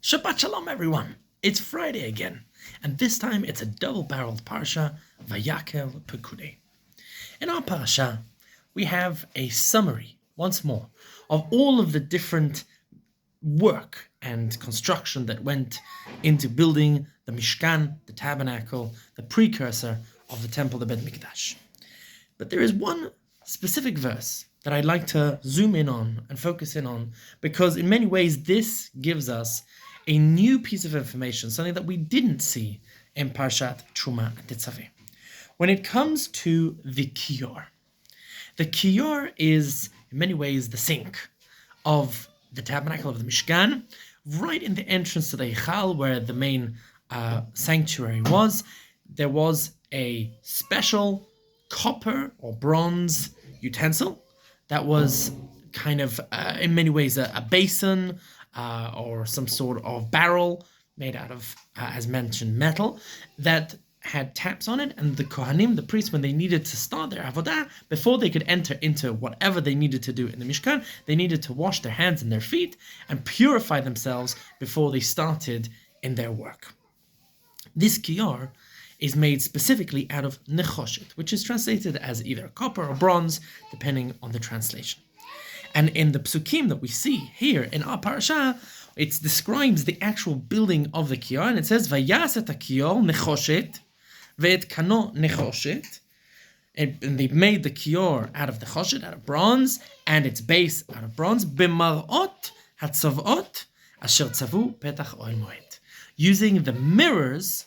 Shabbat Shalom, everyone. It's Friday again, and this time it's a double-barreled Parashat Vayakhel Pekudei. In our Parasha, we have a summary, once more, of all of the different work and construction that went into building the Mishkan, the tabernacle, the precursor of the temple, the Bet Mikdash. But there is one specific verse that I'd like to zoom in on and focus in on, because in many ways this gives us a new piece of information, something that we didn't see in Parashat Truma and Tetzaveh. When it comes to the Kior is in many ways the sink of the tabernacle of the Mishkan, right in the entrance to the Eichal, where the main sanctuary was. There was a special copper or bronze utensil that was kind of, in many ways, a basin or some sort of barrel made out of, as mentioned, metal that had taps on it. And the Kohanim, the priests, when they needed to start their avodah, before they could enter into whatever they needed to do in the Mishkan, they needed to wash their hands and their feet and purify themselves before they started in their work. This kior is made specifically out of nechoshet, which is translated as either copper or bronze, depending on the translation. And in the psukim that we see here in our parasha, it describes the actual building of the kior, and it says, "Vayas et kior nechoshet, ve'et kano nechoshet." And they made the kior out of nechoshet, out of bronze, and its base out of bronze. B'marot hatzavot asher tzavu petach oel moed, using the mirrors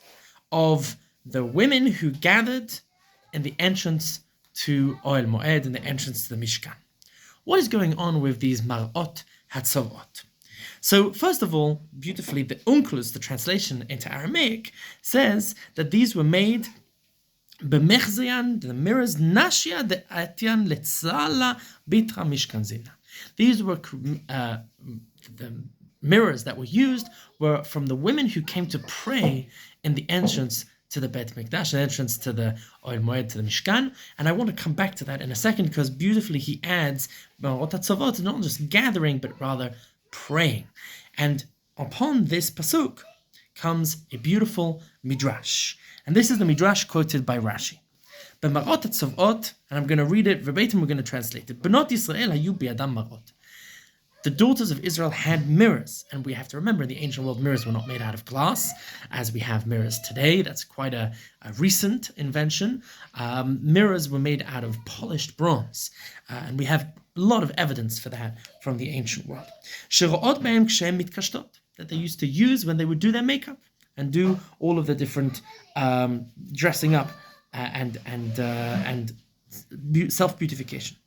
of the women who gathered in the entrance to Oel Moed, in the entrance to the Mishkan. What is going on with these Marot Hatzavot? So, first of all, beautifully, the Onkelos, the translation into Aramaic, says that these were made b'mechzian, the mirrors, nashia de atian letzala bitra mishkan zina. These were the mirrors that were used were from the women who came to pray in the entrance to the Bet Mikdash, the entrance to the Oel Moed, to the Mishkan. And I want to come back to that in a second, because beautifully he adds, not just gathering, but rather praying. And upon this pasuk comes a beautiful midrash. And this is the midrash quoted by Rashi. B'marot hatzavot, and I'm going to read it verbatim, we're going to translate it. B'not Yisrael hayu bi'adam marot. The daughters of Israel had mirrors, and we have to remember in the ancient world, mirrors were not made out of glass, as we have mirrors today. That's quite a recent invention. Mirrors were made out of polished bronze, and we have a lot of evidence for that from the ancient world. That they used to use when they would do their makeup and do all of the different dressing up and self-beautification.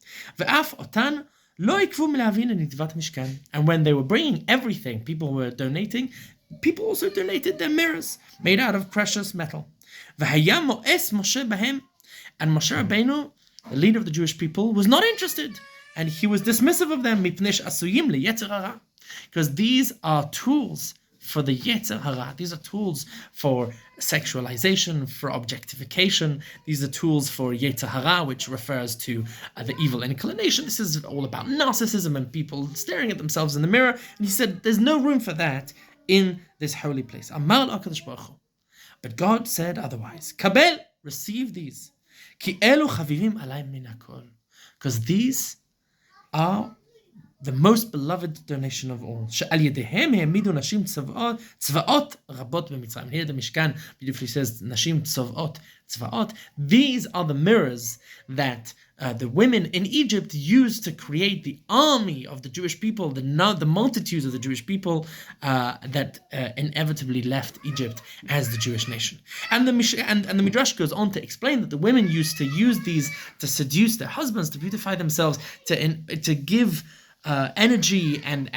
And when they were bringing everything, people were donating, people also donated their mirrors made out of precious metal. And Moshe Rabbeinu, the leader of the Jewish people, was not interested, and he was dismissive of them, because these are tools for the Yetzer Hara. These are tools for sexualization, for objectification. These are tools for Yetzer Hara, which refers to the evil inclination. This is all about narcissism and people staring at themselves in the mirror. And he said, there's no room for that in this holy place. Amar HaKadosh Baruch Hu. But God said otherwise. Kabel, receive these. Ki elu chavivim alay min hakol. Because these are the most beloved donation of all. Here the Mishkan beautifully says, Nashim tzavot, tzvaot. These are the mirrors that the women in Egypt used to create the army of the Jewish people, the multitudes of the Jewish people that inevitably left Egypt as the Jewish nation. And the Midrash goes on to explain that the women used to use these to seduce their husbands, to beautify themselves, to give energy and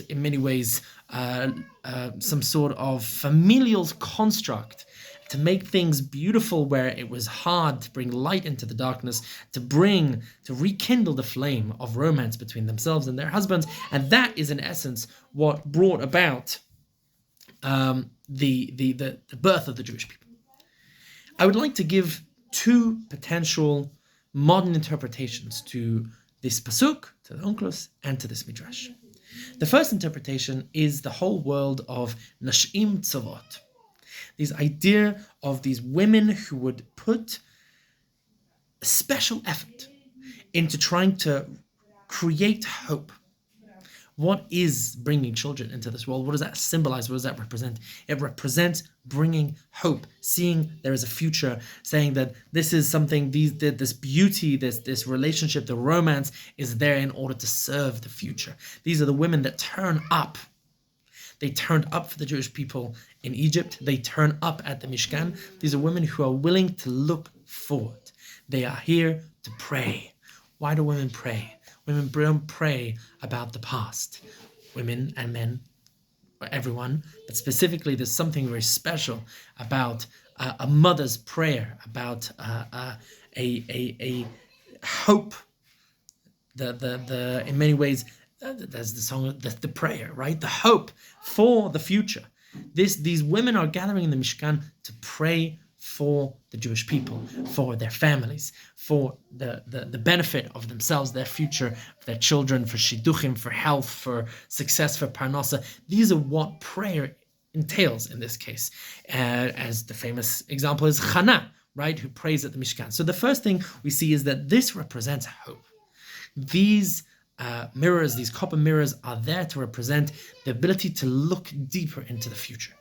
in many ways some sort of familial construct to make things beautiful where it was hard, to bring light into the darkness, to rekindle the flame of romance between themselves and their husbands. And that is in essence what brought about the birth of the Jewish people. I would like to give two potential modern interpretations to this pasuk, to the Onkelos, and to this midrash. The first interpretation is the whole world of Nashim Tzavot. This idea of these women who would put a special effort into trying to create hope. What is bringing children into this world? What does that symbolize? What does that represent? It represents bringing hope, seeing there is a future, saying that this is something, this beauty, this relationship, the romance is there in order to serve the future. These are the women that turn up. They turned up for the Jewish people in Egypt. They turn up at the Mishkan. These are women who are willing to look forward. They are here to pray. Why do women pray? Women don't pray about the past. Women and men, everyone, but specifically there's something very special about a mother's prayer, about a hope. The in many ways, there's the song, the prayer, right? The hope for the future. These women are gathering in the Mishkan to pray for the Jewish people, for their families, for the benefit of themselves, their future, their children, for shidduchim, for health, for success, for parnasa. These are what prayer entails in this case. As the famous example is Chana, right, who prays at the Mishkan. So the first thing we see is that this represents hope. These mirrors, these copper mirrors, are there to represent the ability to look deeper into the future.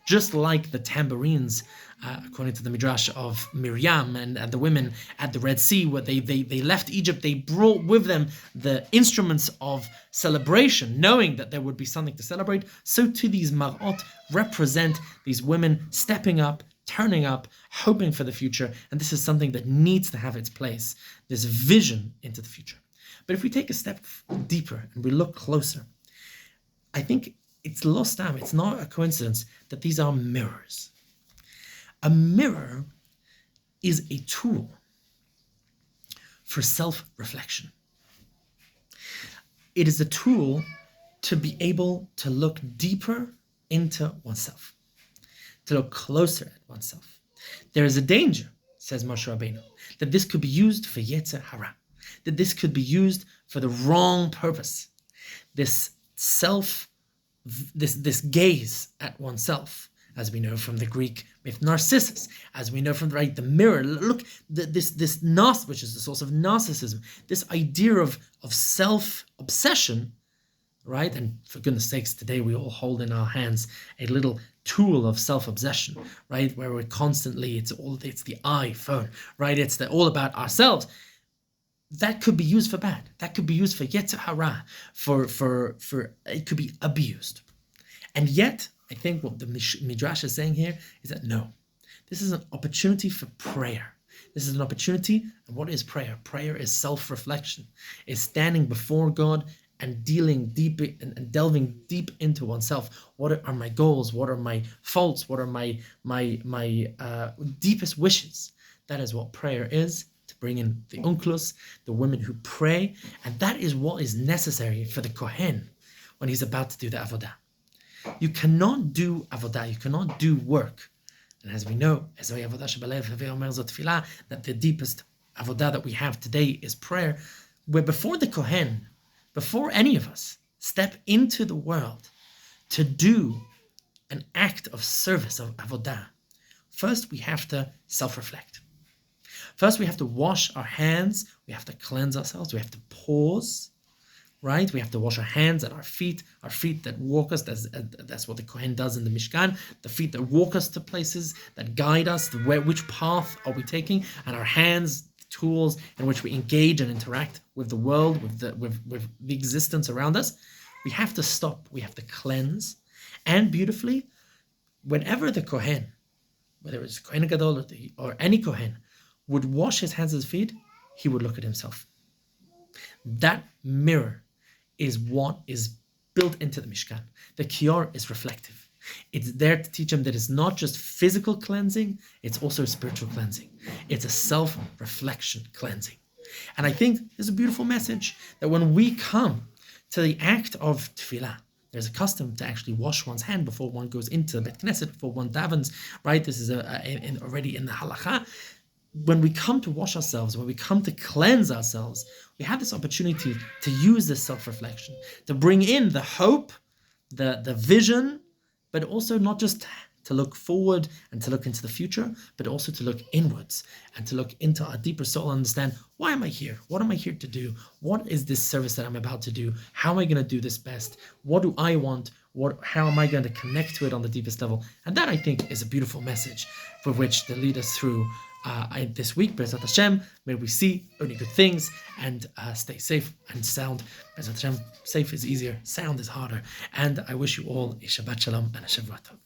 Just like the tambourines, according to the Midrash of Miriam and the women at the Red Sea, where they left Egypt, they brought with them the instruments of celebration, knowing that there would be something to celebrate. So too these mar'ot represent these women stepping up, turning up, hoping for the future, and this is something that needs to have its place, this vision into the future. But if we take a step deeper and we look closer, I think it's lost time. It's not a coincidence that these are mirrors. A mirror is a tool for self-reflection. It is a tool to be able to look deeper into oneself, to look closer at oneself. There is a danger, says Moshe Rabbeinu, that this could be used for Yetzer Hara, that this could be used for the wrong purpose. This gaze at oneself, as we know from the Greek myth Narcissus, as we know from the mirror. Look, this narciss, which is the source of narcissism, this idea of self-obsession, right? And for goodness sakes, today we all hold in our hands a little tool of self-obsession, right? Where we're constantly, it's the iPhone, right? It's all about ourselves. That could be used for bad. That could be used for Yetzer Hara, for it could be abused. And yet, I think what the Midrash is saying here is that no, this is an opportunity for prayer. This is an opportunity, and what is prayer? Prayer is self-reflection. It's standing before God and dealing deep and delving deep into oneself. What are my goals? What are my faults? What are my deepest wishes? That is what prayer is. To bring in the unklus, the women who pray, and that is what is necessary for the Kohen when he's about to do the avodah. You cannot do avodah, you cannot do work. And as we know, that the deepest avodah that we have today is prayer, where before the Kohen, before any of us step into the world to do an act of service of avodah, first we have to self-reflect. First, we have to wash our hands. We have to cleanse ourselves. We have to pause, right? We have to wash our hands and our feet that walk us. That's what the Kohen does in the Mishkan. The feet that walk us to places, that guide us, which path are we taking, and our hands, the tools in which we engage and interact with the world, with the existence around us. We have to stop. We have to cleanse. And beautifully, whenever the Kohen, whether it's Kohen Gadol or any Kohen, would wash his hands and his feet, he would look at himself. That mirror is what is built into the Mishkan. The Kior is reflective. It's there to teach him that it's not just physical cleansing, it's also spiritual cleansing. It's a self-reflection cleansing. And I think there's a beautiful message that when we come to the act of tefillah, there's a custom to actually wash one's hand before one goes into the Bet Knesset, before one davens, right? This is already in the halacha. when we come to wash ourselves, when we come to cleanse ourselves, we have this opportunity to use this self-reflection, to bring in the hope, the vision, but also not just to look forward and to look into the future, but also to look inwards and to look into our deeper soul and understand, why am I here? What am I here to do? What is this service that I'm about to do? How am I going to do this best? What do I want? How am I going to connect to it on the deepest level? And that, I think, is a beautiful message for which to lead us through this week. B'ezrat Hashem, may we see only good things and stay safe and sound. B'ezrat Hashem, safe is easier, sound is harder. And I wish you all a Shabbat Shalom and a Shavua Tov.